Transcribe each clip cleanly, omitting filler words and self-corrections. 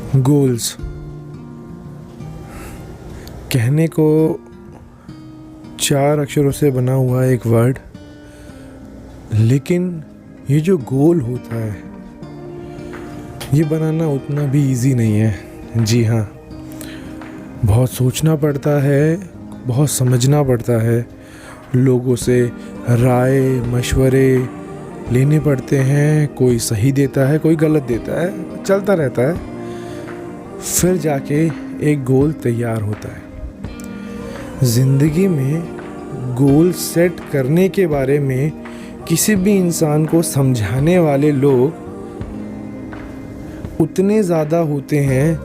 Goals कहने को 4 अक्षरों से बना हुआ एक वर्ड, लेकिन ये जो गोल होता है ये बनाना उतना भी इजी नहीं है। जी हाँ, बहुत सोचना पड़ता है, बहुत समझना पड़ता है, लोगों से राय मशवरे लेने पड़ते हैं। कोई सही देता है, कोई गलत देता है, चलता रहता है, फिर जाके एक गोल तैयार होता है। ज़िंदगी में गोल सेट करने के बारे में किसी भी इंसान को समझाने वाले लोग उतने ज़्यादा होते हैं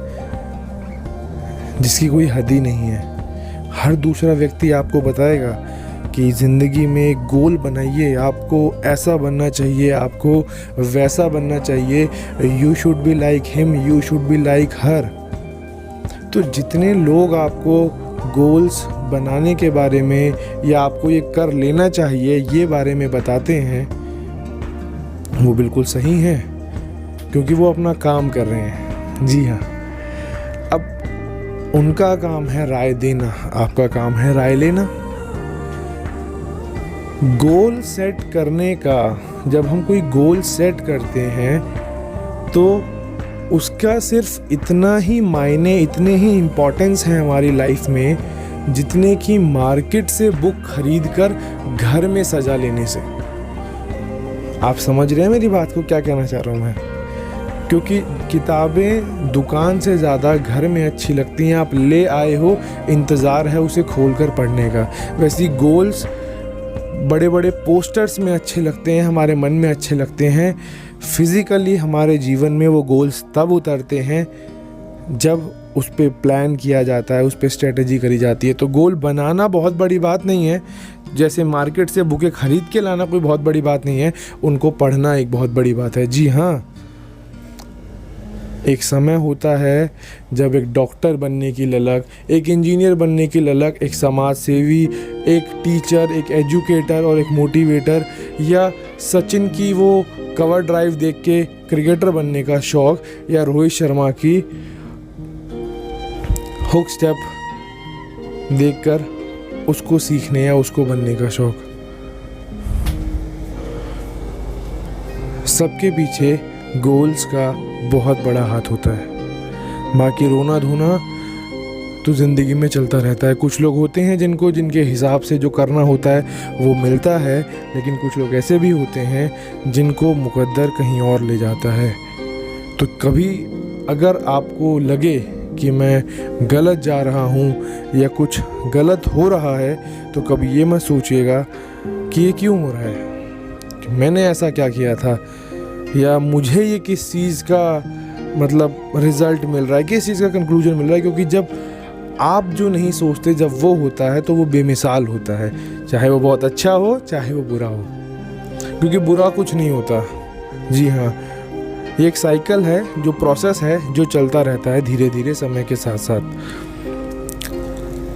जिसकी कोई हद ही नहीं है। हर दूसरा व्यक्ति आपको बताएगा कि ज़िंदगी में एक गोल बनाइए, आपको ऐसा बनना चाहिए, आपको वैसा बनना चाहिए, you should be like him, you should be like her. तो जितने लोग आपको गोल्स बनाने के बारे में या आपको ये कर लेना चाहिए ये बारे में बताते हैं, वो बिल्कुल सही हैं, क्योंकि वो अपना काम कर रहे हैं। जी हाँ, अब उनका काम है राय देना, आपका काम है राय लेना। गोल सेट करने का, जब हम कोई गोल सेट करते हैं तो उसका सिर्फ इतना ही मायने, इतने ही इम्पोर्टेंस है हमारी लाइफ में जितने कि मार्केट से बुक खरीद कर घर में सजा लेने से। आप समझ रहे हैं मेरी बात को, क्या कहना चाह रहा हूँ मैं? क्योंकि किताबें दुकान से ज़्यादा घर में अच्छी लगती हैं। आप ले आए हो, इंतज़ार है उसे खोलकर पढ़ने का। वैसे गोल्स बड़े बड़े पोस्टर्स में अच्छे लगते हैं, हमारे मन में अच्छे लगते हैं। फिज़िकली हमारे जीवन में वो गोल्स तब उतरते हैं जब उस पर प्लान किया जाता है, उस पर स्ट्रेटजी करी जाती है। तो गोल बनाना बहुत बड़ी बात नहीं है, जैसे मार्केट से बुकें खरीद के लाना कोई बहुत बड़ी बात नहीं है, उनको पढ़ना एक बहुत बड़ी बात है। जी हाँ, एक समय होता है जब एक डॉक्टर बनने की ललक, एक इंजीनियर बनने की ललक, एक समाज सेवी, एक टीचर, एक एजुकेटर और एक मोटिवेटर, या सचिन की वो कवर ड्राइव देख के क्रिकेटर बनने का शौक़, या रोहित शर्मा की हुक स्टेप देखकर उसको सीखने या उसको बनने का शौक़। सबके पीछे गोल्स का बहुत बड़ा हाथ होता है। बाकी रोना धोना तो ज़िंदगी में चलता रहता है। कुछ लोग होते हैं जिनके हिसाब से जो करना होता है वो मिलता है, लेकिन कुछ लोग ऐसे भी होते हैं जिनको मुकद्दर कहीं और ले जाता है। तो कभी अगर आपको लगे कि मैं गलत जा रहा हूँ या कुछ गलत हो रहा है, तो कभी ये मत सोचिएगा कि ये क्यों हो रहा है, कि मैंने ऐसा क्या किया था, या मुझे ये किस चीज़ का मतलब रिज़ल्ट मिल रहा है, किस चीज़ का कंक्लूजन मिल रहा है। क्योंकि जब आप जो नहीं सोचते, जब वो होता है तो वो बेमिसाल होता है, चाहे वो बहुत अच्छा हो चाहे वो बुरा हो, क्योंकि बुरा कुछ नहीं होता। जी हाँ, ये एक साइकिल है, जो प्रोसेस है, जो चलता रहता है धीरे धीरे समय के साथ साथ।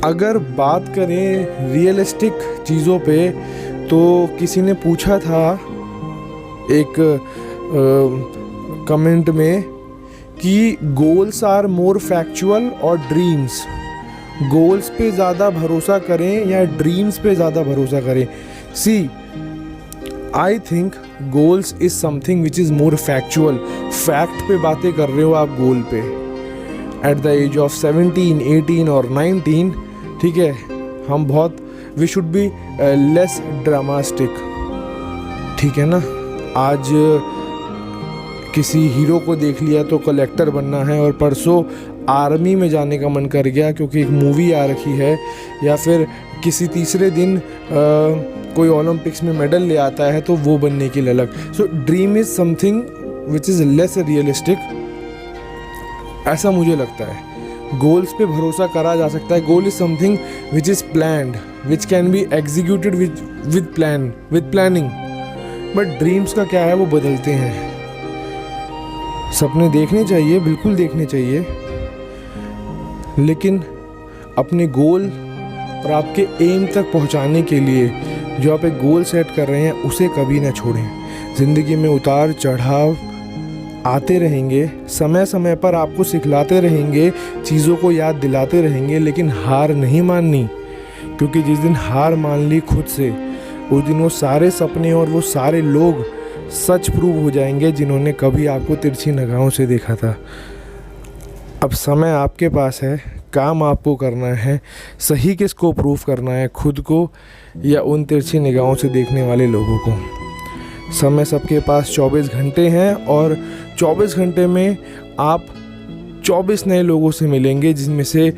अगर बात करें रियलिस्टिक चीज़ों पे, तो किसी ने पूछा था एक कमेंट में कि गोल्स आर मोर फैक्चुअल और ड्रीम्स, गोल्स पे ज़्यादा भरोसा करें या ड्रीम्स पे ज़्यादा भरोसा करें। See I think goals is something which is more factual. Fact पे बातें कर रहे हो आप गोल पे, एट द एज ऑफ 17, 18 और 19, ठीक है, हम बहुत वी शुड बी लेस ड्रामास्टिक, ठीक है ना। आज किसी हीरो को देख लिया तो कलेक्टर बनना है, और परसों आर्मी में जाने का मन कर गया क्योंकि एक मूवी आ रखी है, या फिर किसी तीसरे दिन कोई ओलंपिक्स में मेडल ले आता है तो वो बनने की ललक। So dream is something which is less realistic, ऐसा मुझे लगता है। गोल्स पे भरोसा करा जा सकता है। Goal is something which is planned, which can be executed with planning. But dreams का क्या है, वो बदलते हैं। सपने देखने चाहिए, बिल्कुल देखने चाहिए, लेकिन अपने गोल और आपके एम तक पहुंचाने के लिए जो आप एक गोल सेट कर रहे हैं उसे कभी ना छोड़ें। ज़िंदगी में उतार चढ़ाव आते रहेंगे, समय समय पर आपको सिखलाते रहेंगे, चीज़ों को याद दिलाते रहेंगे, लेकिन हार नहीं माननी, क्योंकि जिस दिन हार मान ली खुद से, उस दिन वो सारे सपने और वो सारे लोग सच प्रूव हो जाएंगे जिन्होंने कभी आपको तिरछी निगाहों से देखा था। अब समय आपके पास है, काम आपको करना है, सही किसको प्रूव करना है, खुद को या उन तिरछी निगाहों से देखने वाले लोगों को। समय सबके पास 24 घंटे हैं और 24 घंटे में आप 24 नए लोगों से मिलेंगे, जिनमें से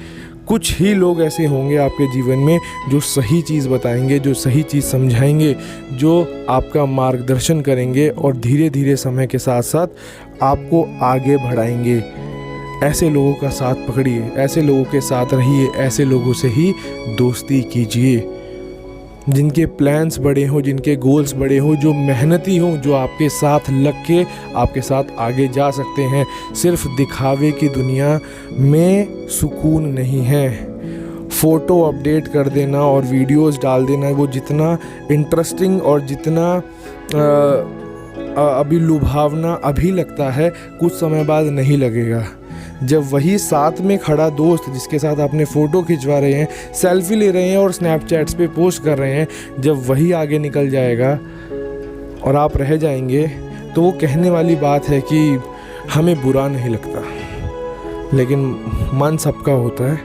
कुछ ही लोग ऐसे होंगे आपके जीवन में जो सही चीज़ बताएंगे, जो सही चीज़ समझाएंगे, जो आपका मार्गदर्शन करेंगे और धीरे धीरे समय के साथ साथ आपको आगे बढ़ाएंगे। ऐसे लोगों का साथ पकड़िए, ऐसे लोगों के साथ रहिए, ऐसे लोगों से ही दोस्ती कीजिए जिनके प्लान्स बड़े हों, जिनके गोल्स बड़े हों, जो मेहनती हों, जो आपके साथ लग के आपके साथ आगे जा सकते हैं। सिर्फ दिखावे की दुनिया में सुकून नहीं है। फ़ोटो अपडेट कर देना और वीडियोस डाल देना, वो जितना इंटरेस्टिंग और जितना अभी लुभावना अभी लगता है, कुछ समय बाद नहीं लगेगा। जब वही साथ में खड़ा दोस्त जिसके साथ आपने फ़ोटो खिंचवा रहे हैं, सेल्फी ले रहे हैं और स्नैपचैट्स पे पोस्ट कर रहे हैं, जब वही आगे निकल जाएगा और आप रह जाएंगे, तो वो कहने वाली बात है कि हमें बुरा नहीं लगता, लेकिन मन सबका होता है,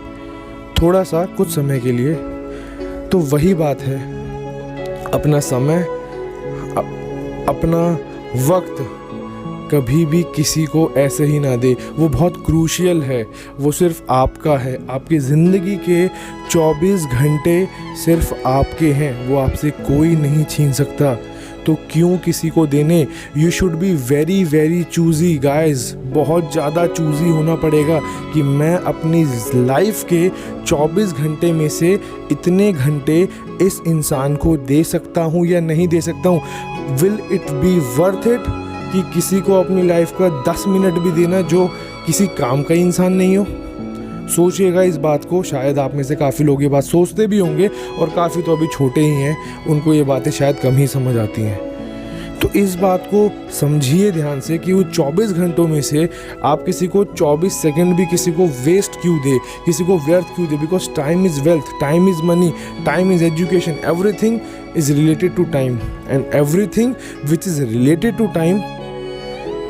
थोड़ा सा कुछ समय के लिए। तो वही बात है, अपना समय, अपना वक्त कभी भी किसी को ऐसे ही ना दे। वो बहुत क्रूशियल है, वो सिर्फ आपका है। आपकी ज़िंदगी के 24 घंटे सिर्फ आपके हैं, वो आपसे कोई नहीं छीन सकता। तो क्यों किसी को देने? You should be very very choosy guys, बहुत ज़्यादा चूज़ी होना पड़ेगा कि मैं अपनी लाइफ के 24 घंटे में से इतने घंटे इस इंसान को दे सकता हूँ या नहीं दे सकता हूँ। Will it be worth it कि किसी को अपनी लाइफ का 10 मिनट भी देना जो किसी काम का इंसान नहीं हो? सोचिएगा इस बात को। शायद आप में से काफ़ी लोग ये बात सोचते भी होंगे और काफ़ी तो अभी छोटे ही हैं, उनको ये बातें शायद कम ही समझ आती हैं। तो इस बात को समझिए ध्यान से कि वो 24 घंटों में से आप किसी को 24 सेकंड भी किसी को वेस्ट क्यों दे, किसी को व्यर्थ क्यों दे? Because time is wealth, time is money, time is education, everything is related to time, and everything which is related to time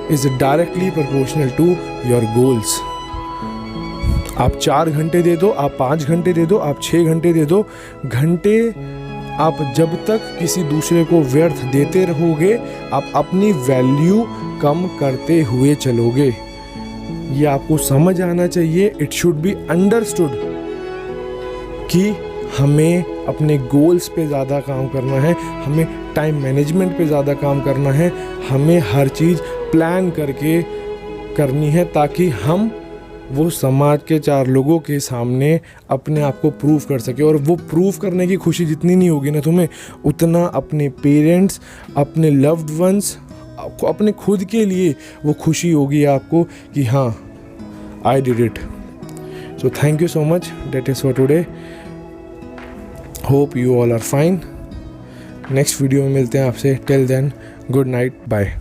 is directly proportional to your goals. आप 4 घंटे दे दो, आप 5 घंटे दे दो, आप 6 घंटे दे दो, घंटे आप जब तक किसी दूसरे को व्यर्थ देते रहोगे, आप अपनी वैल्यू कम करते हुए चलोगे। ये आपको समझ आना चाहिए। इट शुड बी अंडरस्टूड कि हमें अपने गोल्स पे ज़्यादा काम करना है, हमें टाइम मैनेजमेंट पे ज़्यादा काम करना है, हमें हर चीज़ प्लान करके करनी है, ताकि हम वो समाज के 4 लोगों के सामने अपने आप को प्रूव कर सके। और वो प्रूव करने की खुशी जितनी नहीं होगी ना तुम्हें, उतना अपने पेरेंट्स, अपने लव्ड वंस, अपने खुद के लिए वो खुशी होगी आपको कि हाँ, I did it. So thank you so much, that is for today. Hope you all are fine. Next video में मिलते हैं आपसे। Till then, good night, bye.